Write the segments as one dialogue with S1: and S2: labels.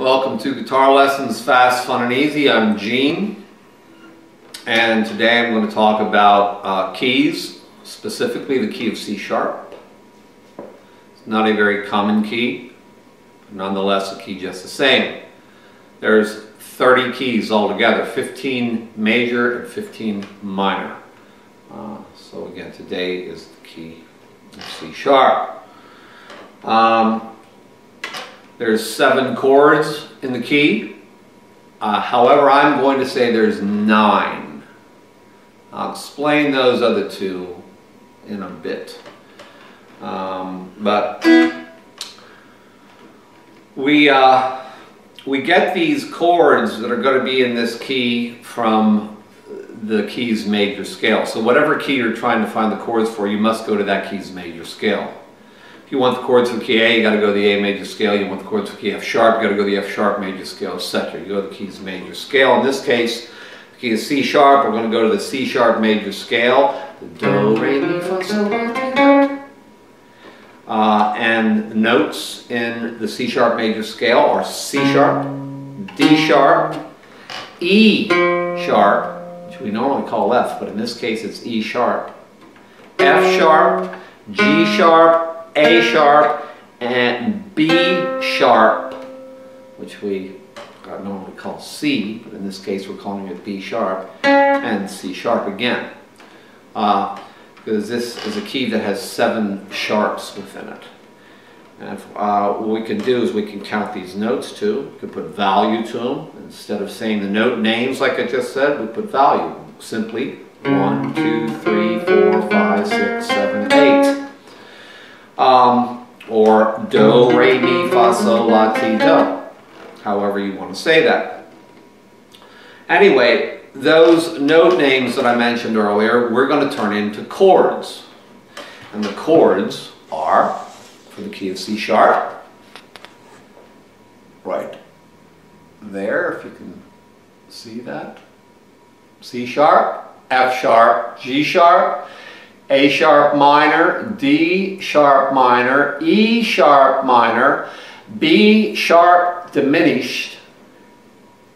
S1: Welcome to Guitar Lessons Fast, Fun, and Easy. I'm Gene, and today I'm going to talk about keys, specifically the key of C sharp. It's not a very common key, but nonetheless a key just the same. There's 30 keys altogether, 15 major and 15 minor. So again, today is the key of C sharp. There's 7 chords in the key. However, I'm going to say there's 9. I'll explain those other 2 in a bit. But we get these chords that are going to be in this key from the key's major scale. So whatever key you're trying to find the chords for, you must go to that key's major scale. If you want the chords for the key A, you got to go to the A major scale. You want the chords for the key F sharp, you got to go to the F sharp major scale, etc. You go to the key's major scale. In this case, the key is C sharp. We're going to go to the C sharp major scale. The Do, Re, Mi, Fa, Sol, La, Ti, Do. And the notes in the C sharp major scale are C sharp, D sharp, E sharp, which we normally call F, but in this case it's E sharp, F sharp, G sharp, A sharp, and B sharp, which we normally call C, but in this case we're calling it B sharp, and C sharp again. Because this is a key that has 7 sharps within it. And what we can do is we can count these notes too. We can put value to them. Instead of saying the note names like I just said, we put value. Simply 1, 2, 3, 4, 5, 6, 7, 8. Or Do, Re, Mi, Fa, Sol, La, Ti, Do. However you want to say that. Anyway, those note names that I mentioned earlier, we're going to turn into chords. And the chords are, for the key of C sharp, right there, if you can see that. C sharp, F sharp, G sharp, A sharp minor, D sharp minor, E sharp minor, B sharp diminished,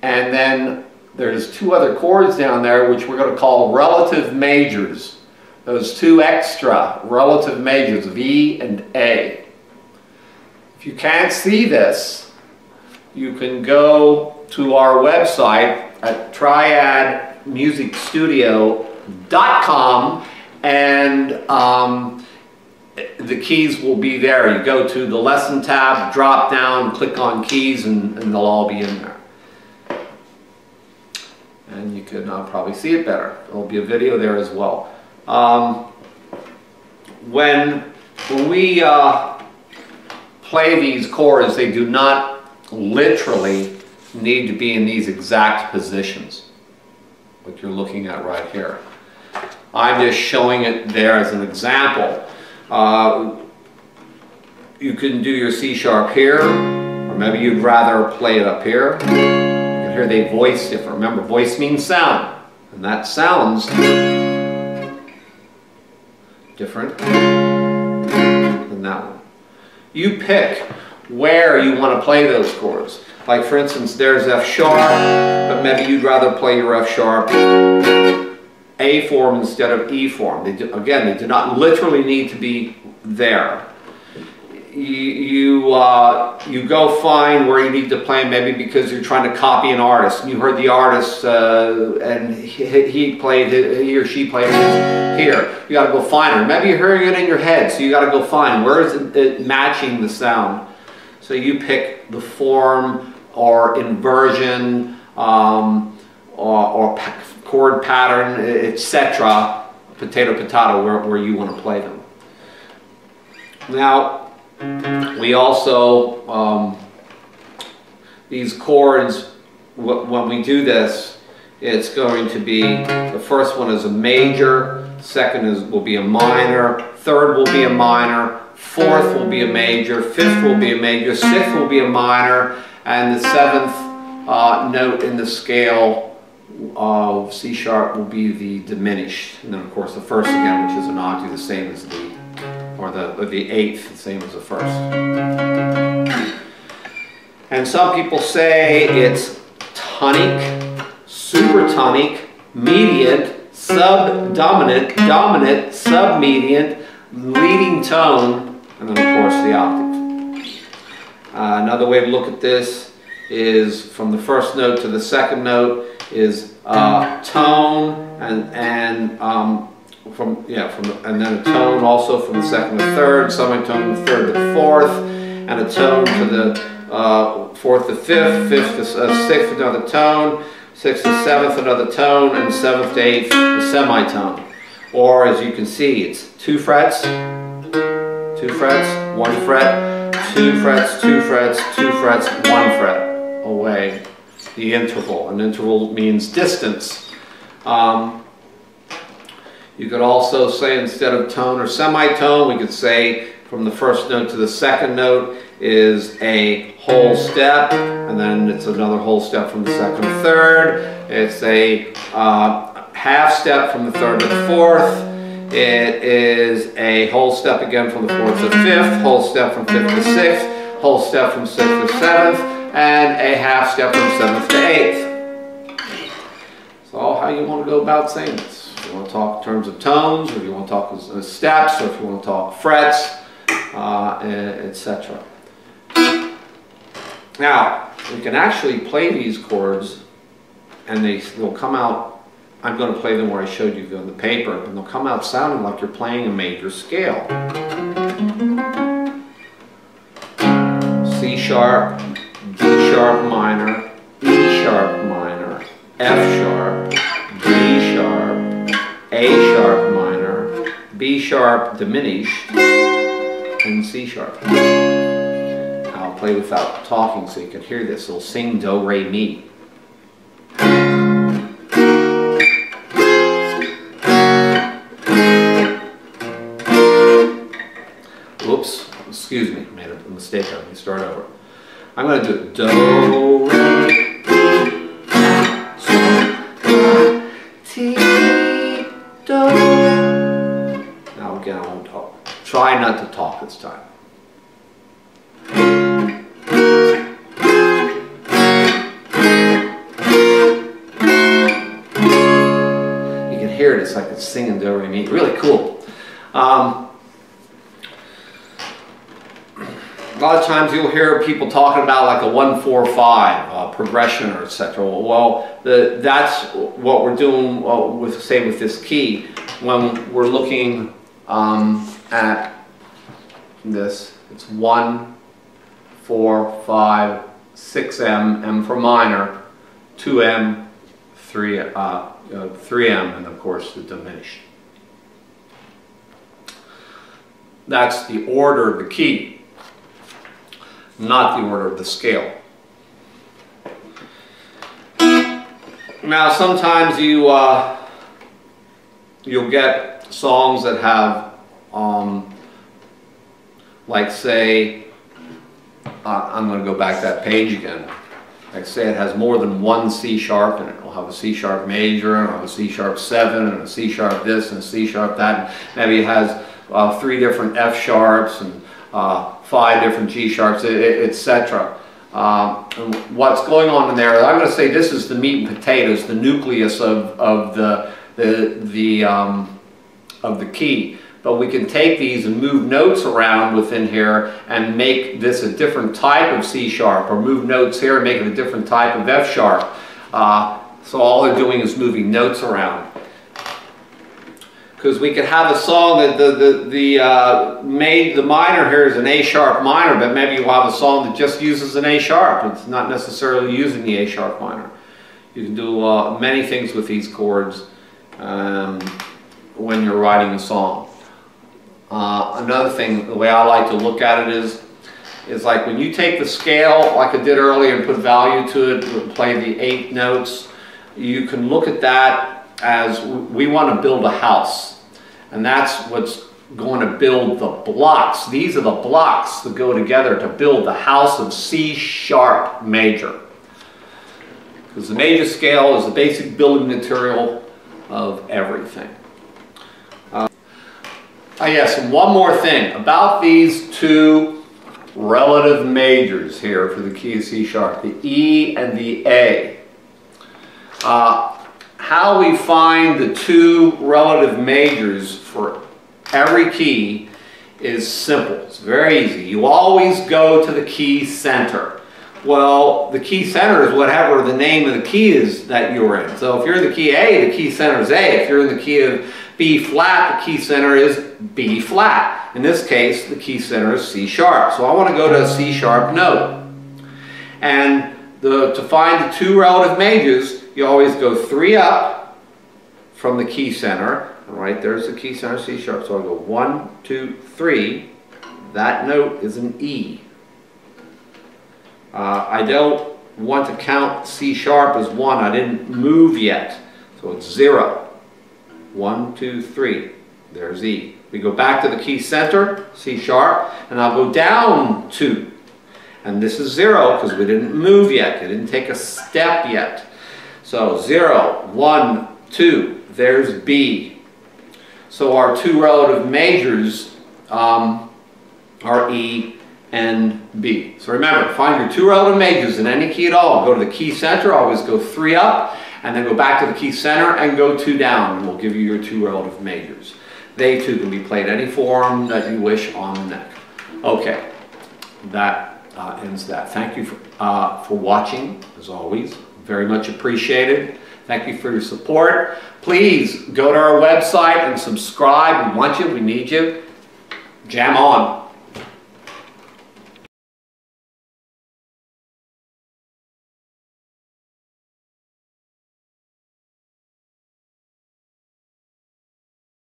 S1: and then there's 2 other chords down there which we're going to call relative majors. Those 2 extra relative majors of E and A. If you can't see this, you can go to our website at triadmusicstudio.com, and the keys will be there. You go to the lesson tab, drop down, click on keys, and they'll all be in there. And you can probably see it better. There'll be a video there as well. When we play these chords, they do not literally need to be in these exact positions, what you're looking at right here. I'm just showing it there as an example. You can do your C sharp here, or maybe you'd rather play it up here. You can hear they voice different. Remember, voice means sound, and that sounds different than that one. You pick where you want to play those chords. Like for instance, there's F sharp, but maybe you'd rather play your F sharp A form instead of E form. Again, they do not literally need to be there. You go find where you need to play, maybe because you're trying to copy an artist, and you heard the artist and he or she played it here. You got to go find her. Maybe you're hearing it in your head, so you got to go find where is it matching the sound. So you pick the form or inversion or chord pattern, etc. Potato, potato, where you want to play them. Now, we also, these chords, when we do this, it's going to be, the first one is a major, second will be a minor, third will be a minor, fourth will be a major, fifth will be a major, sixth will be a minor, and the 7th note in the scale of C sharp will be the diminished. And then of course the first again, which is an octave, the same as the, or the 8th, the same as the first. And some people say it's tonic, supertonic, mediant, subdominant, dominant, submediant, leading tone, and then of course the octave. Another way to look at this is from the first note to the second note is tone, and then a tone also from the second to third, semitone from third to fourth, and a tone to the fourth to fifth, fifth to sixth, another tone, sixth to seventh, another tone, and seventh to eighth, a semitone. Or as you can see, it's 2 frets, 2 frets, 1 fret, 2 frets, 2 frets, 2 frets, 1 fret away. The interval. An interval means distance. You could also say, instead of tone or semitone, we could say from the first note to the second note is a whole step, and then it's another whole step from the second to third. It's a half step from the third to the fourth. It is a whole step again from the fourth to the fifth, whole step from fifth to sixth, whole step from sixth to seventh, and a half step from seventh to eighth. So how you want to go about saying this. If you want to talk in terms of tones, or if you want to talk as steps, or if you want to talk frets, etc. Now, we can actually play these chords, and they'll come out. I'm going to play them where I showed you on the paper, and they'll come out sounding like you're playing a major scale. C sharp, D sharp minor, E sharp minor, F sharp, D sharp, A sharp minor, B sharp diminished, and C sharp. I'll play without talking so you can hear this. It'll sing do, re, mi. Oops, excuse me, made a mistake. Let me start over. I'm going to do it. Do, re, mi, sol, la, ti, do. Now again, I won't talk. Try not to talk this time. You can hear it. It's like it's singing do, re, mi. Really cool. A lot of times you'll hear people talking about like a 1-4-5 progression or etc. Well, that's what we're doing with this key when we're looking at this. It's 1, 4, 5, 6M, M for minor, 2M, 3M, and of course the diminished. That's the order of the key, not the order of the scale. Now sometimes you'll get songs that have like say, I'm going to go back that page again. Like say it has more than one C sharp in it. It'll have a C sharp major, and it'll have a C sharp 7, and a C sharp this, and a C sharp that. Maybe it has 3 different F sharps, and 5 different G sharps, etc. And what's going on in there, I'm going to say this is the meat and potatoes, the nucleus of the key. But we can take these and move notes around within here and make this a different type of C sharp, or move notes here and make it a different type of F sharp. So all they're doing is moving notes around. Because we could have a song that the minor here is an A sharp minor, but maybe you'll have a song that just uses an A sharp. It's not necessarily using the A sharp minor. You can do many things with these chords when you're writing a song. Another thing, the way I like to look at it is like when you take the scale, like I did earlier, and put value to it, play the 8 notes, you can look at that as we want to build a house. And that's what's going to build the blocks. These are the blocks that go together to build the house of C sharp major. Because the major scale is the basic building material of everything. Yes, and one more thing about these two relative majors here for the key of C sharp, the E and the A. How we find the two relative majors for every key is simple. It's very easy. You always go to the key center. Well, the key center is whatever the name of the key is that you're in. So if you're in the key A, the key center is A. If you're in the key of B flat, the key center is B flat. In this case, the key center is C sharp. So I want to go to a C sharp note. And to find the two relative majors, you always go 3 up from the key center. Right, there's the key center, C sharp. So I'll go 1, 2, 3. That note is an E. I don't want to count C sharp as 1. I didn't move yet. So it's 0. 1, 2, 3. There's E. We go back to the key center, C sharp, and I'll go down 2. And this is 0 because we didn't move yet. It didn't take a step yet. So 0, 1, 2. There's B. So our two relative majors are E and B. So remember, find your two relative majors in any key at all. Go to the key center, always go 3 up, and then go back to the key center and go 2 down, and we'll give you your two relative majors. They too can be played any form that you wish on the neck. Okay, that ends that. Thank you for watching, as always. Very much appreciated. Thank you for your support. Please go to our website and subscribe. We want you, we need you. Jam on.